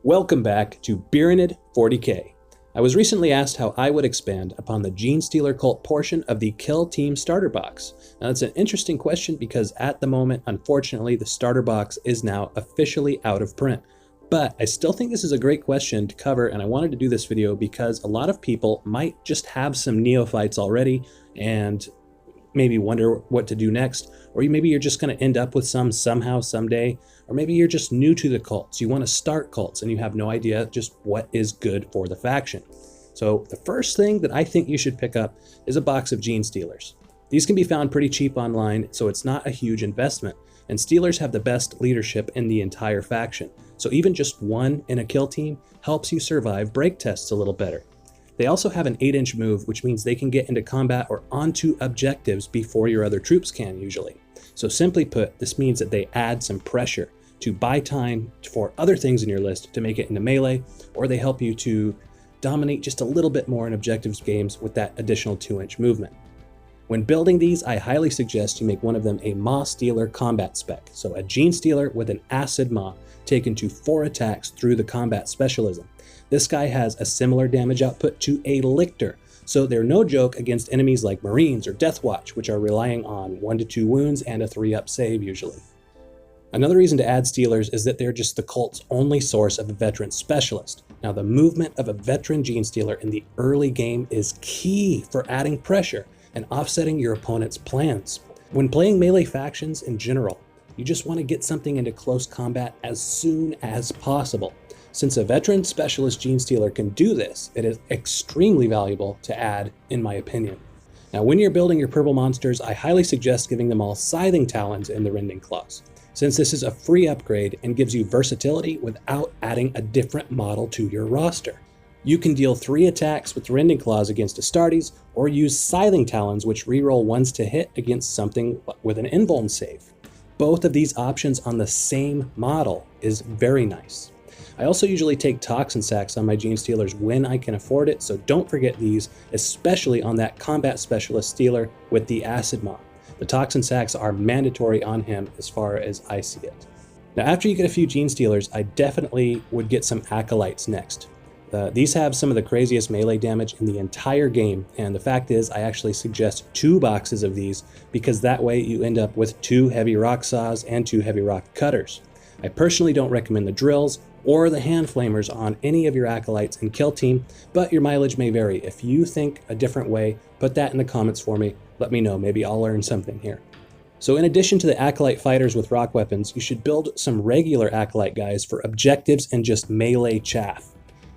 Welcome back to Byronid 40k. I was recently asked how I would expand upon the Genestealer Cult portion of the Kill Team starter box. Now that's an interesting question because at the moment, unfortunately, the starter box is now officially out of print. But I still think this is a great question to cover, and I wanted to do this video because a lot of people might just have some neophytes already and maybe wonder what to do next, or maybe you're just going to end up with some somehow someday, or maybe you're just new to the cults, you want to start cults and you have no idea just what is good for the faction. So the first thing that I think you should pick up is a box of Genestealers. These can be found pretty cheap online, so it's not a huge investment, and Stealers have the best leadership in the entire faction, so even just one in a kill team helps you survive break tests a little better. They also have an 8-inch move, which means they can get into combat or onto objectives before your other troops can usually. So simply put, this means that they add some pressure to buy time for other things in your list to make it into melee, or they help you to dominate just a little bit more in objectives games with that additional 2-inch movement. When building these, I highly suggest you make one of them a mawstealer combat spec, so a Genestealer with an acid maw taken to 4 attacks through the combat specialism. This guy has a similar damage output to a lictor, so they're no joke against enemies like Marines or Deathwatch, which are relying on 1 to 2 wounds and a 3-up save usually. Another reason to add Stealers is that they're just the cult's only source of a veteran specialist. Now the movement of a veteran Genestealer in the early game is key for adding pressure and offsetting your opponent's plans. When playing melee factions in general, you just want to get something into close combat as soon as possible. Since a veteran specialist Genestealer can do this, it is extremely valuable to add, in my opinion. Now, when you're building your purple monsters, I highly suggest giving them all Scything Talons in the Rending Claws, since this is a free upgrade and gives you versatility without adding a different model to your roster. You can deal 3 attacks with Rending Claws against Astartes, or use Scything Talons, which reroll 1s to hit against something with an invuln save. Both of these options on the same model is very nice. I also usually take Toxin Sacs on my Genestealers when I can afford it, so don't forget these, especially on that combat specialist Stealer with the Acid Maw. The Toxin Sacs are mandatory on him as far as I see it. Now after you get a few Genestealers, I definitely would get some Acolytes next. These have some of the craziest melee damage in the entire game, and the fact is I actually suggest 2 boxes of these because that way you end up with 2 heavy rock saws and 2 heavy rock cutters. I personally don't recommend the drills or the hand flamers on any of your Acolytes and kill team, but your mileage may vary. If you think a different way, put that in the comments for me. Let me know, maybe I'll learn something here. So in addition to the Acolyte fighters with rock weapons, you should build some regular Acolyte guys for objectives and just melee chaff.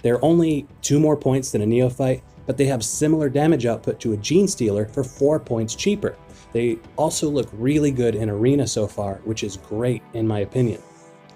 They're only 2 more points than a neophyte, but they have similar damage output to a Genestealer for 4 points cheaper. They also look really good in arena so far, which is great in my opinion.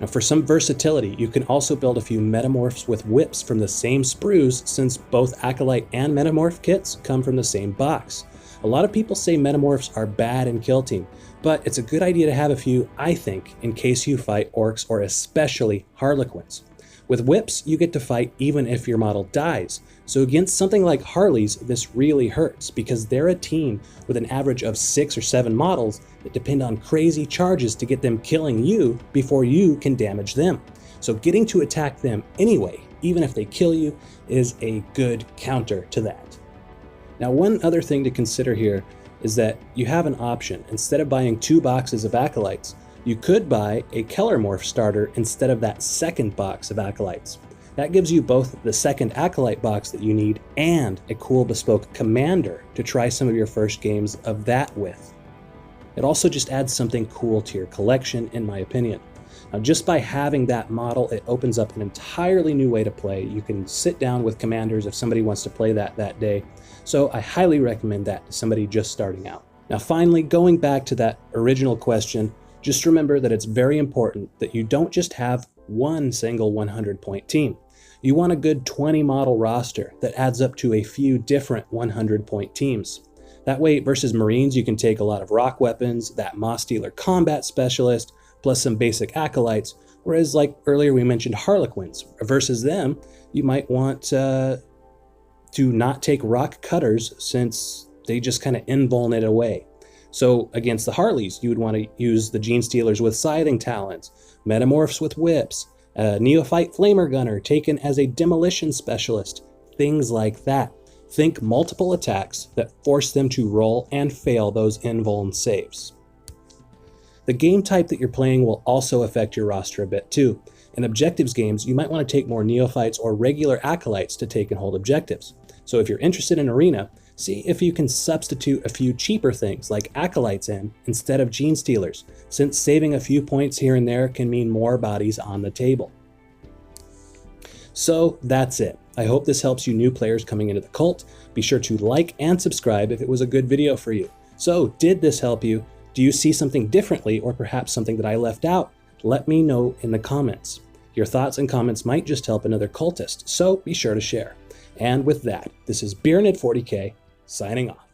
Now for some versatility, you can also build a few Metamorphs with whips from the same sprues, since both Acolyte and Metamorph kits come from the same box. A lot of people say Metamorphs are bad in kill team, but it's a good idea to have a few, I think, in case you fight Orcs or especially Harlequins. With whips, you get to fight even if your model dies. So against something like Hartley's, this really hurts because they're a team with an average of 6 or 7 models that depend on crazy charges to get them killing you before you can damage them. So getting to attack them anyway, even if they kill you, is a good counter to that. Now, one other thing to consider here is that you have an option. Instead of buying 2 boxes of Acolytes, you could buy a Keller Morph starter instead of that second box of Acolytes. That gives you both the second Acolyte box that you need and a cool bespoke commander to try some of your first games of that with. It also just adds something cool to your collection, in my opinion. Now, just by having that model, it opens up an entirely new way to play. You can sit down with commanders if somebody wants to play that day. So I highly recommend that to somebody just starting out. Now finally, going back to that original question, just remember that it's very important that you don't just have one single 100-point team. You want a good 20 model roster that adds up to a few different 100-point teams. That way, versus Marines, you can take a lot of rock weapons, that mawstealer combat specialist, plus some basic Acolytes, whereas like earlier we mentioned Harlequins. Versus them, you might want to not take rock cutters since they just kind of invuln it away. So against the Hartleys, you would want to use the Genestealers with Scything Talons, Metamorphs with whips, A neophyte flamer gunner taken as a demolition specialist, things like that. Think multiple attacks that force them to roll and fail those invuln saves. The game type that you're playing will also affect your roster a bit too. In objectives games, you might want to take more neophytes or regular acolytes to take and hold objectives. So if you're interested in arena, see if you can substitute a few cheaper things like acolytes in instead of Genestealers, since saving a few points here and there can mean more bodies on the table. So that's it. I hope this helps you new players coming into the cult. Be sure to like and subscribe if it was a good video for you. So did this help you? Do you see something differently or perhaps something that I left out? Let me know in the comments. Your thoughts and comments might just help another cultist, so be sure to share. And with that, this is Beernid40K signing off.